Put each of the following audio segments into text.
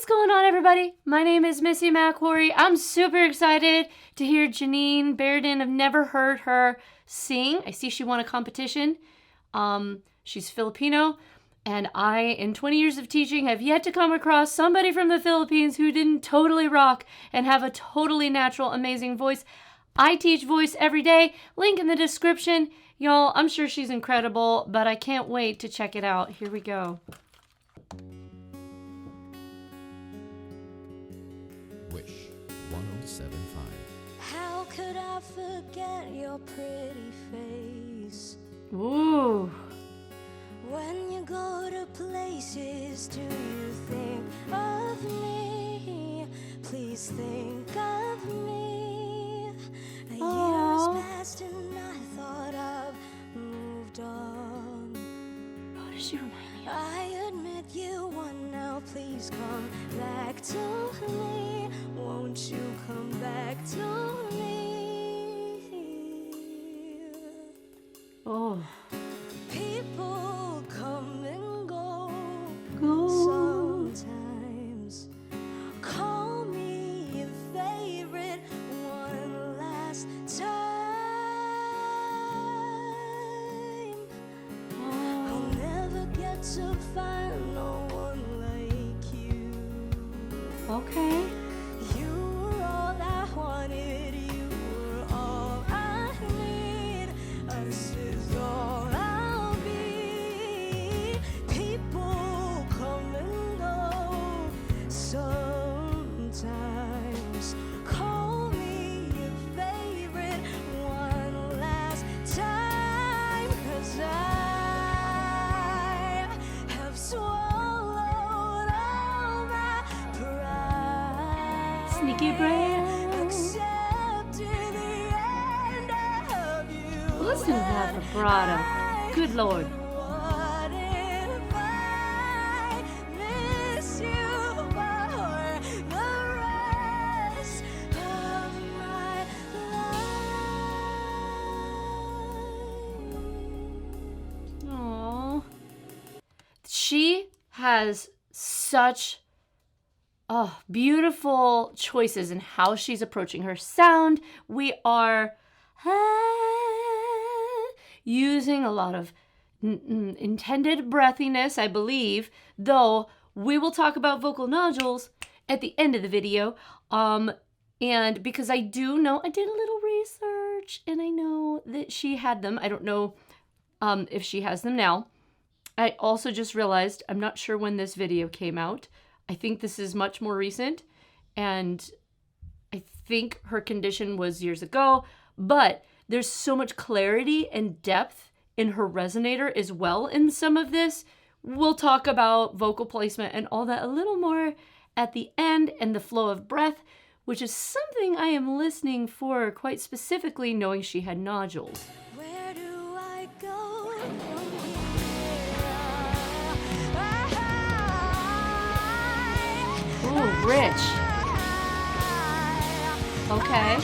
going on, everybody? My name is Missy McQuarrie. I'm super excited to hear Janine Berdin. I've never heard her sing. I see she won a competition. She's Filipino, and I, in 20 years of teaching, have yet to come across somebody from the Philippines who didn't totally rock and have a totally natural, amazing voice. I teach voice every day. Link in the description. Y'all, I'm sure she's incredible, but I can't wait to check it out. Here we go. Wish 107.5. How could I forget your pretty face? Ooh. When you go to places, do you think of me? Please think of me. Years passed and I thought I've moved on. What does she remind me of? I admit you won now, please come back to me. Won't you come back to me? Oh. People come and go. Sometimes call me your favorite one last time. I'll never get to find no one like you. Okay. You were all I wanted, you were all I need. Us is all I'll be. People come and go. Sometimes call me your favorite one last time. 'Cause I have swallowed all my pride. Sneaky brain. Accepted the end of you. Listen to that vibrato. Good Lord. What if I miss you for the rest of my life? Aww. She has such beautiful choices in how she's approaching her sound. We are using a lot of intended breathiness, I believe, though we will talk about vocal nodules at the end of the video. And because I do know, I did a little research and I know that she had them. I don't know if she has them now. I also just realized, I'm not sure when this video came out. I think this is much more recent, and I think her condition was years ago, but there's so much clarity and depth in her resonator as well in some of this. We'll talk about vocal placement and all that a little more at the end, and the flow of breath, which is something I am listening for quite specifically, knowing she had nodules. Where do I go from here? Ooh, rich. Okay.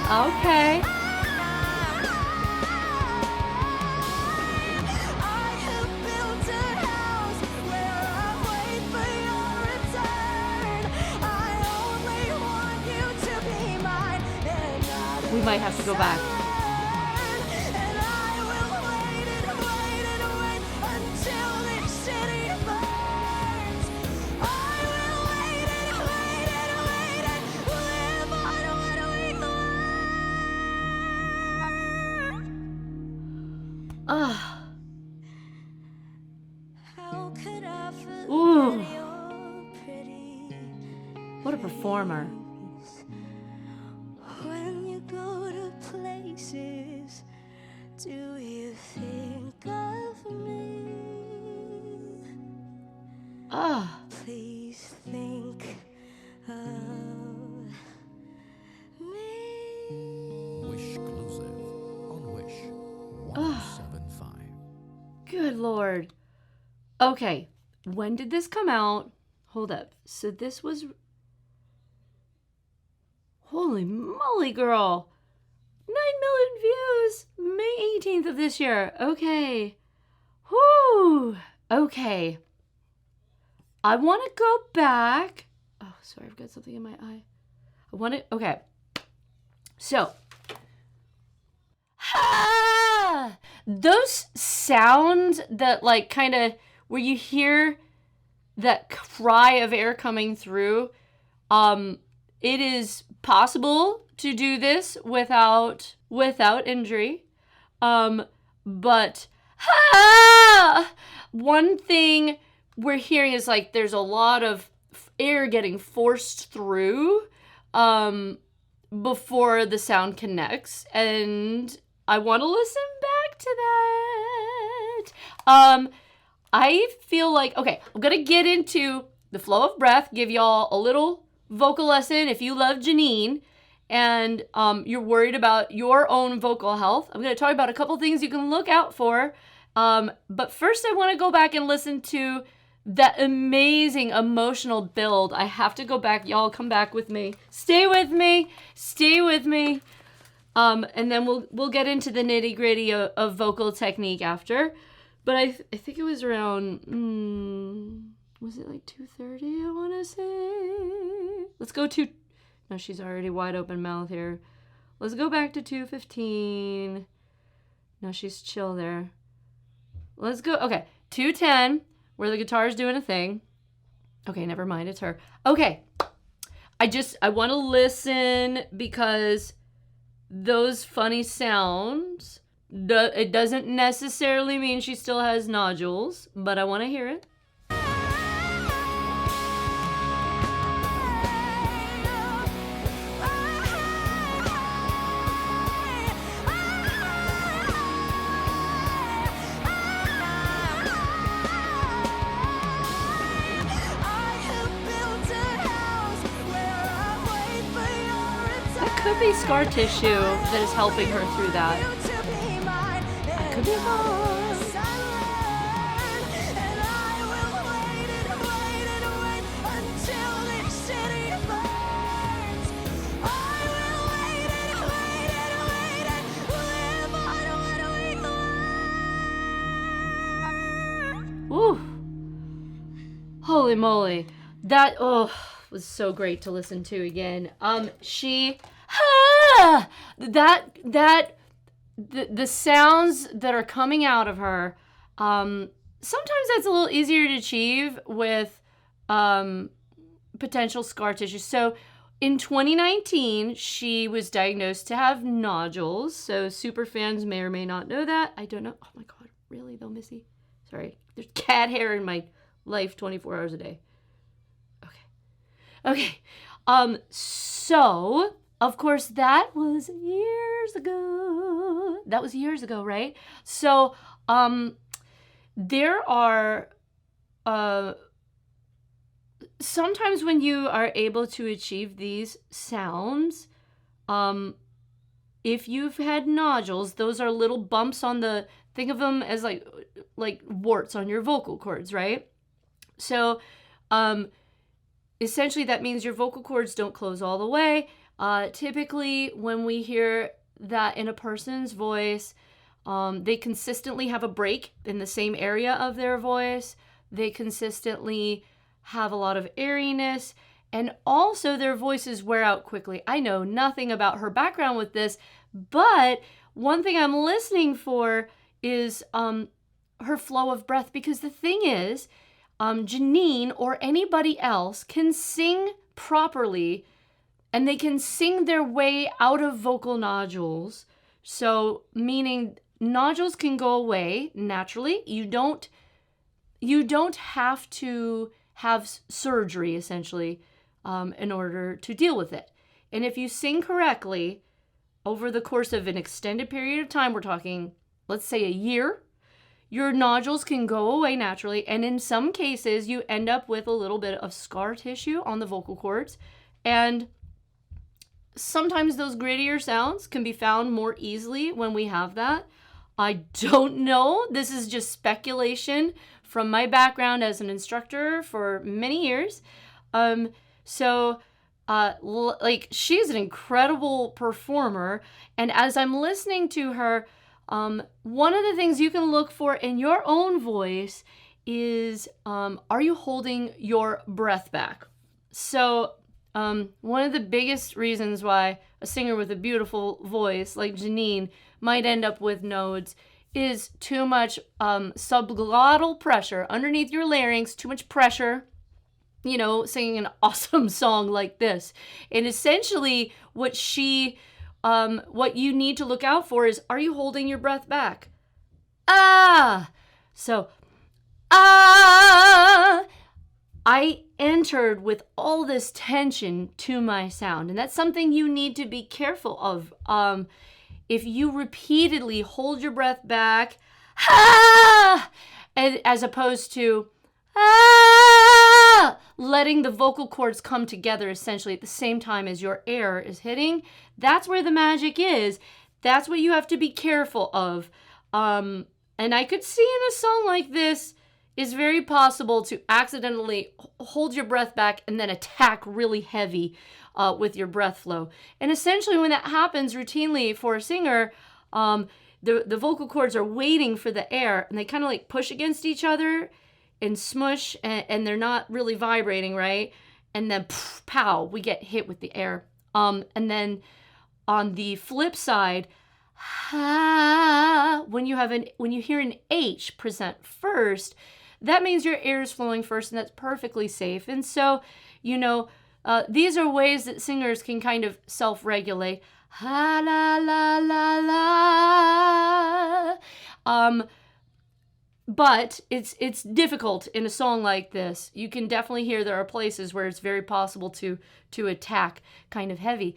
Okay. We might have to go back. And I will wait until this city burns. I will wait and live on what we learn. How could I forget Ooh. your pretty What a performer. When you go to places, do you think of me? Please think of me. Wish exclusive on Wish 107.5. Good Lord. Okay, when did this come out? Hold up. So this was... Holy moly, girl. 9 million views, May 18th of this year. Okay. Whoo. Okay. I want to go back. Oh, sorry, I've got something in my eye. Okay. So, those sounds that like kind of where you hear that cry of air coming through, it is possible to do this without injury. But one thing we're hearing is like there's a lot of air getting forced through before the sound connects, and I want to listen back to that. I feel like, okay, I'm going to get into the flow of breath, give y'all a little vocal lesson if you love Janine and you're worried about your own vocal health. I'm going to talk about a couple things you can look out for. But first I want to go back and listen to that amazing emotional build. I have to go back. Y'all come back with me. Stay with me. And then we'll get into the nitty-gritty of vocal technique after. But I think it was around, was it like 2:30, I want to say? Let's go to, no, she's already wide open mouth here. Let's go back to 2:15. No, she's chill there. Let's go, okay, 2:10, where the guitar's doing a thing. Okay, never mind, it's her. Okay, I want to listen because those funny sounds, it doesn't necessarily mean she still has nodules, but I want to hear it. That could be scar tissue that is helping her through that. I could be wrong. Woo. Holy moly. That was so great to listen to again. The sounds that are coming out of her, sometimes that's a little easier to achieve with potential scar tissue. So in 2019, she was diagnosed to have nodules. So super fans may or may not know that. I don't know. Oh my God, really though, Missy? Sorry, there's cat hair in my life 24 hours a day. Okay. So of course that was years ago, right? So, there are, sometimes when you are able to achieve these sounds, if you've had nodules, those are little bumps on think of them as like warts on your vocal cords, right? So, essentially that means your vocal cords don't close all the way. Typically when we hear that in a person's voice, they consistently have a break in the same area of their voice. They consistently have a lot of airiness, and also their voices wear out quickly. I know nothing about her background with this, but one thing I'm listening for is her flow of breath, because the thing is, Janine or anybody else can sing properly, and they can sing their way out of vocal nodules. So meaning nodules can go away naturally. You don't have to have surgery essentially in order to deal with it. And if you sing correctly over the course of an extended period of time, we're talking, let's say a year, your nodules can go away naturally. And in some cases, you end up with a little bit of scar tissue on the vocal cords. And sometimes those grittier sounds can be found more easily when we have that. I don't know. This is just speculation from my background as an instructor for many years. So like she's an incredible performer. And as I'm listening to her, one of the things you can look for in your own voice is, are you holding your breath back? So one of the biggest reasons why a singer with a beautiful voice like Janine might end up with nodes is too much subglottal pressure underneath your larynx, too much pressure, you know, singing an awesome song like this. And essentially what you need to look out for is, are you holding your breath back? Ah! So, ah! I entered with all this tension to my sound, and that's something you need to be careful of. If you repeatedly hold your breath back, ah! As opposed to, ah! Letting the vocal cords come together essentially at the same time as your air is hitting, that's where the magic is. That's what you have to be careful of. And I could see in a song like this, it's very possible to accidentally hold your breath back and then attack really heavy with your breath flow. And essentially when that happens routinely for a singer, the vocal cords are waiting for the air, and they kind of like push against each other and smush, and they're not really vibrating, right? And then pow, we get hit with the air. And then on the flip side, when you hear an H present first, that means your air is flowing first, and that's perfectly safe. And so, you know, these are ways that singers can kind of self-regulate. Ha la la la la. But it's difficult in a song like this. You can definitely hear there are places where it's very possible to attack kind of heavy.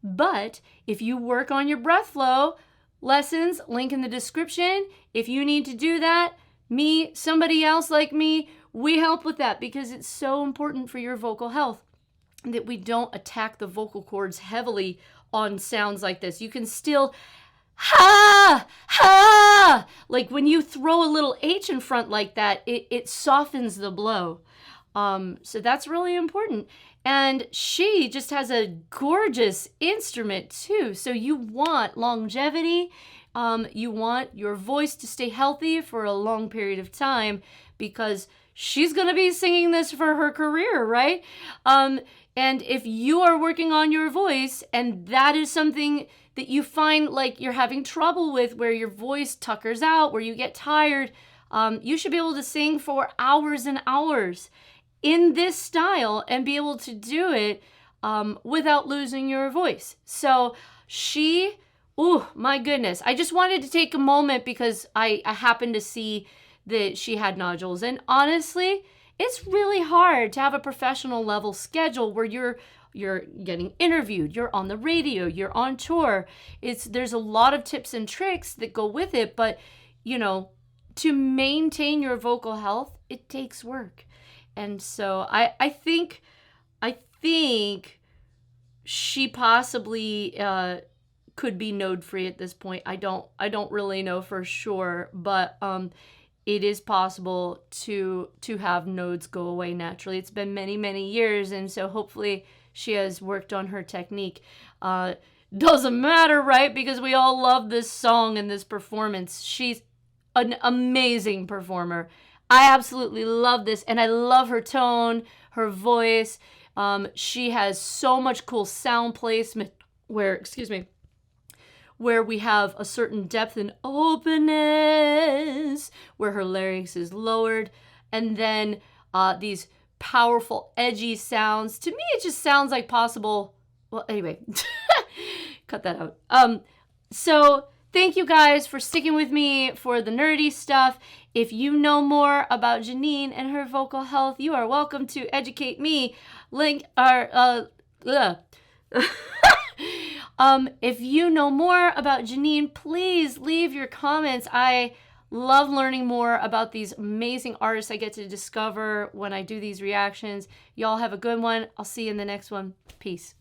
But if you work on your breath flow lessons, link in the description. If you need to do that, somebody else like me, we help with that, because it's so important for your vocal health that we don't attack the vocal cords heavily on sounds like this. You can still ha, ha, like when you throw a little H in front like that, it softens the blow. So that's really important. And she just has a gorgeous instrument too. So you want longevity. You want your voice to stay healthy for a long period of time, because she's going to be singing this for her career, right? And if you are working on your voice and that is something that you find like you're having trouble with, where your voice tuckers out, where you get tired, you should be able to sing for hours and hours in this style and be able to do it without losing your voice. So oh my goodness. I just wanted to take a moment because I happened to see that she had nodules. And honestly, it's really hard to have a professional level schedule where you're getting interviewed, you're on the radio, you're on tour. There's a lot of tips and tricks that go with it, but you know, to maintain your vocal health, it takes work. And so I think she possibly could be node free at this point. I don't really know for sure, but it is possible to have nodes go away naturally. It's been many, many years, and so hopefully she has worked on her technique. Doesn't matter, right? Because we all love this song and this performance. She's an amazing performer. I absolutely love this, and I love her tone, her voice. She has so much cool sound placement where we have a certain depth and openness, where her larynx is lowered, and then these powerful, edgy sounds. To me, it just sounds like possible. Well, anyway, cut that out. So thank you guys for sticking with me for the nerdy stuff. If you know more about Janine and her vocal health, you are welcome to educate me. If you know more about Janine, please leave your comments. I love learning more about these amazing artists I get to discover when I do these reactions. Y'all have a good one. I'll see you in the next one. Peace.